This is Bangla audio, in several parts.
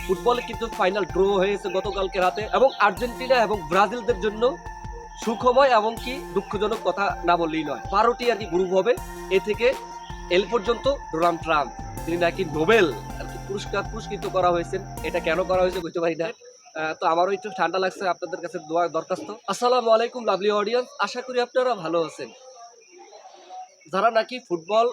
ফুটবলে কিন্তু ফাইনাল ড্র হয়েছে গতকালকে রাতে এবং আর্জেন্টিনা এবং ব্রাজিলদের জন্য সুখময় এবং কি দুঃখজনক কথা না বললেই নয়। 12টি আর কি গ্রুপ হবে। এ থেকে এল পর্যন্ত ডোনাল্ড ট্রাম্প তিনি নাকি নোবেল আর কি পুরস্কৃত করা হয়েছেন। এটা কেন করা হয়েছে বুঝতে পারি না। তো আমারও একটু ঠান্ডা লাগছে, আপনাদের কাছে দোয়া দরখাস্ত। আসসালামু আলাইকুম লাভলি অডিয়েন্স, আশা করি আপনারা ভালো আছেন। যারা নাকি ফুটবল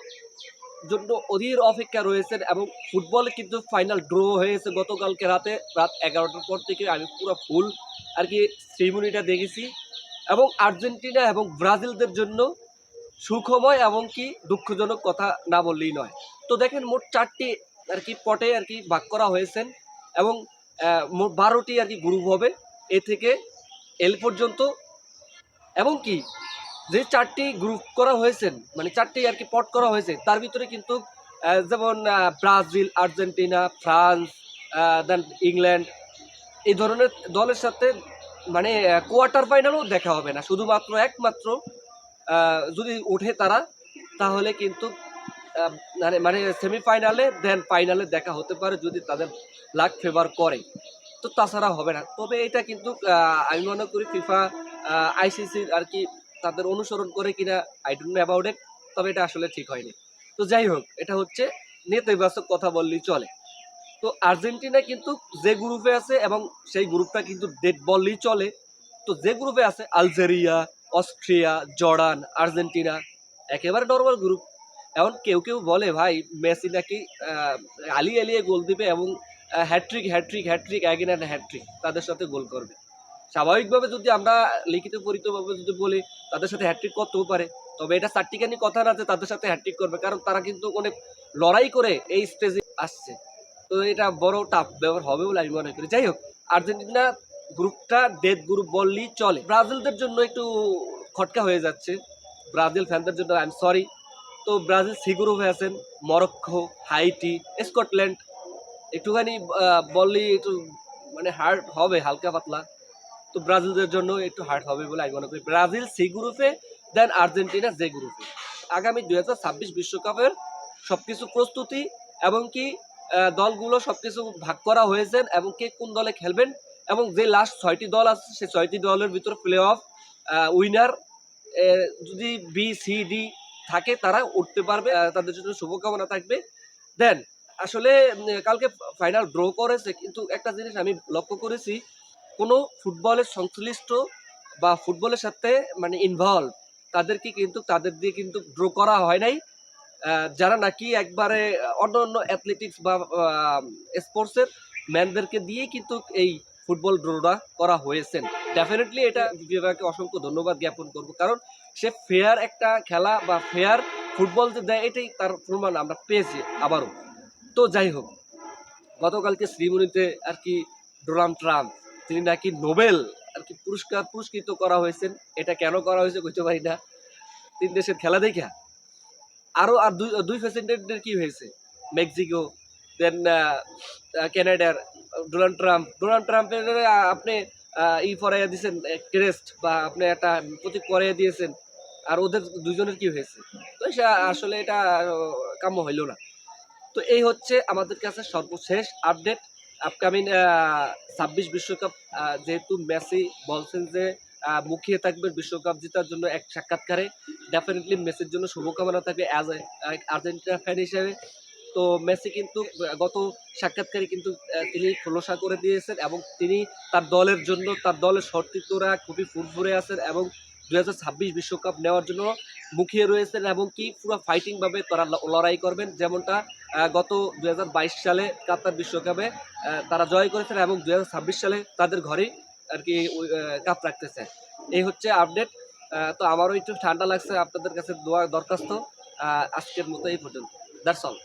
জন্য অধীর অপেক্ষা রয়েছেন এবং ফুটবলে কিন্তু ফাইনাল ড্র হয়েছে গতকালকে রাতে রাত 11টার পর থেকে আমি পুরো ফুল আর কি সেরিমনিটা দেখেছি এবং আর্জেন্টিনা এবং ব্রাজিলদের জন্য সুখময় এবং কি দুঃখজনক কথা না বললেই নয়। তো দেখেন মোট 4টি আর কি পটে আর কি ভাগ করা হয়েছেন এবং মোট 12টি আর কি গ্রুপ হবে এ থেকে এল পর্যন্ত এবং কি যে 4টি গ্রুপ করা হয়েছে মানে 4টি আর কি পট করা হয়েছে তার ভিতরে কিন্তু যেমন ব্রাজিল, আর্জেন্টিনা, ফ্রান্স, দেন ইংল্যান্ড এই ধরনের দলের সাথে মানে কোয়ার্টার ফাইনালও দেখা হবে না, শুধুমাত্র একমাত্র যদি ওঠে তারা তাহলে কিন্তু মানে মানে সেমিফাইনালে দেন ফাইনালে দেখা হতে পারে যদি তাদের লাক ফেভার করে, তো তাছাড়া হবে না। তবে এটা কিন্তু আমি মনে করি ফিফা আইসিসির আর কি তাদের অনুসরণ করে কিনা I don't know about it, তবে এটা আসলে ঠিক হয়নি। তো যাই হোক, এটা হচ্ছে নেতিবাচক কথা বললেই চলে। তো আর্জেন্টিনা কিন্তু যে গ্রুপে আছে এবং সেই গ্রুপটা কিন্তু ডেড বললেই চলে। তো যে গ্রুপে আছে আলজেরিয়া, অস্ট্রিয়া, জর্ডান, আর্জেন্টিনা, একেবারে নর্মাল গ্রুপ। এখন কেউ কেউ বলে ভাই মেসি নাকি আলিয়ে আলিয়ে গোল দিবে এবং hat-trick hat-trick hat-trick again and hat-trick তাদের সাথে গোল করবে। স্বাভাবিকভাবে যদি আমরা লিখিত পরিতভাবে যদি বলি তাদের সাথে হ্যাট্রিক করতেও পারে, তবে এটা চারটিখানি কথা না যে তাদের সাথে হ্যাট্রিক করবে, কারণ তারা কিন্তু অনেক লড়াই করে এই স্টেজে আসছে। তো এটা বড় টাফ ব্যাপার হবে বলে আমি মনে করি। যাই হোক, আর্জেন্টিনা গ্রুপটা ডেথ গ্রুপ বললেই চলে। ব্রাজিলদের জন্য একটু খটকা হয়ে যাচ্ছে, ব্রাজিল ফ্যানদের জন্য আই এম সরি। তো ব্রাজিল সি গ্রুপে আছেন মরক্কো, হাইটি, স্কটল্যান্ড। একটুখানি বললেই একটু মানে হার্ড হবে হালকা পাতলা, তো ব্রাজিলদের জন্য একটু হার্ড হবে বলে আমি মনে করি। ব্রাজিল সি গ্রুপে, দেন আর্জেন্টিনা জে গ্রুপে। আগামী 2026 বিশ্বকাপের সবকিছু প্রস্তুতি এবং কি দলগুলো সবকিছু ভাগ করা হয়েছে এবং কে কোন দলে খেলবেন এবং যে লাস্ট 6টি দল আছে সেই 6টি দলের ভিতরে প্লে অফ উইনার যদি বি সি ডি থাকে তারা উঠতে পারবে, তাদের জন্য শুভকামনা থাকবে। দেন আসলে কালকে ফাইনাল ড্র করেছে, কিন্তু একটা জিনিস আমি লক্ষ্য করেছি, কোনো ফুটবলের সংশ্লিষ্ট বা ফুটবলের সাথে মানে ইনভলভ তাদেরকে কিন্তু তাদের দিয়ে কিন্তু ড্র করা হয় নাই। যারা নাকি একবারে অন্য অন্য অ্যাথলেটিক্স বা স্পোর্টসের ম্যানদেরকে দিয়ে কিন্তু এই ফুটবল ড্রটা করা হয়েছে। ডেফিনেটলি এটা বিভাগকে অসংখ্য ধন্যবাদ জ্ঞাপন করব, কারণ সে ফেয়ার একটা খেলা বা ফেয়ার ফুটবল যে দেয় এটাই তার প্রমাণ আমরা পেয়েছি আবারও। তো যাই হোক, গতকালকে শ্রীমণিতে আর কি ডোনাল্ড ট্রাম্প তিনি নাকি নোবেল আর কি পুরস্কৃত করা হয়েছেন। এটা কেন করা হয়েছে বুঝতে পারি না। 3 দেশের খেলা দেখা আরো আর দুই প্রেসিডেন্টের কি হয়েছে, মেক্সিকো, দেন কানাডার ডোনাল্ড ট্রাম্পের আপনি ই পরাইয়া দিয়েছেন ক্রেস্ট বা আপনি একটা প্রতীক পরাইয়া দিয়েছেন, আর ওদের দুজনের কি হয়েছে? তো আসলে এটা কাম্য হইল না। তো এই হচ্ছে আমাদের কাছে সর্বশেষ আপডেট। আপকামিং 26 বিশ্বকাপ, যেহেতু মেসি বলছেন যে মুখিয়ে থাকবে বিশ্বকাপ জেতার জন্য এক সাক্ষাৎকারে, ডেফিনেটলি মেসির জন্য শুভকামনা থাকবে অ্যাজ এ আর্জেন্টিনা ফ্যান হিসেবে। তো মেসি কিন্তু গত সাক্ষাৎকারে কিন্তু তিনি খোলসা করে দিয়েছেন এবং তিনি তার দলের জন্য তার দলের সতীর্থরা খুবই ফুরফুরে আছেন এবং 2026 বিশ্বকাপ নেওয়ার জন্য মুখিয়ে রয়েছেন এবং কি পুরো ফাইটিংভাবে তারা লড়াই করবেন, যেমনটা গত 2022 সালে কাতার বিশ্বকাপে তারা জয় করেছেন এবং 2026 সালে তাদের ঘরেই আর কি কাপ রাখতেছে। এই হচ্ছে আপডেট। তো আমারও একটু ঠান্ডা লাগছে, আপনাদের কাছে দোয়া দরখাস্ত। আজকের মতো এই পর্যন্ত, দ্যাটস অল।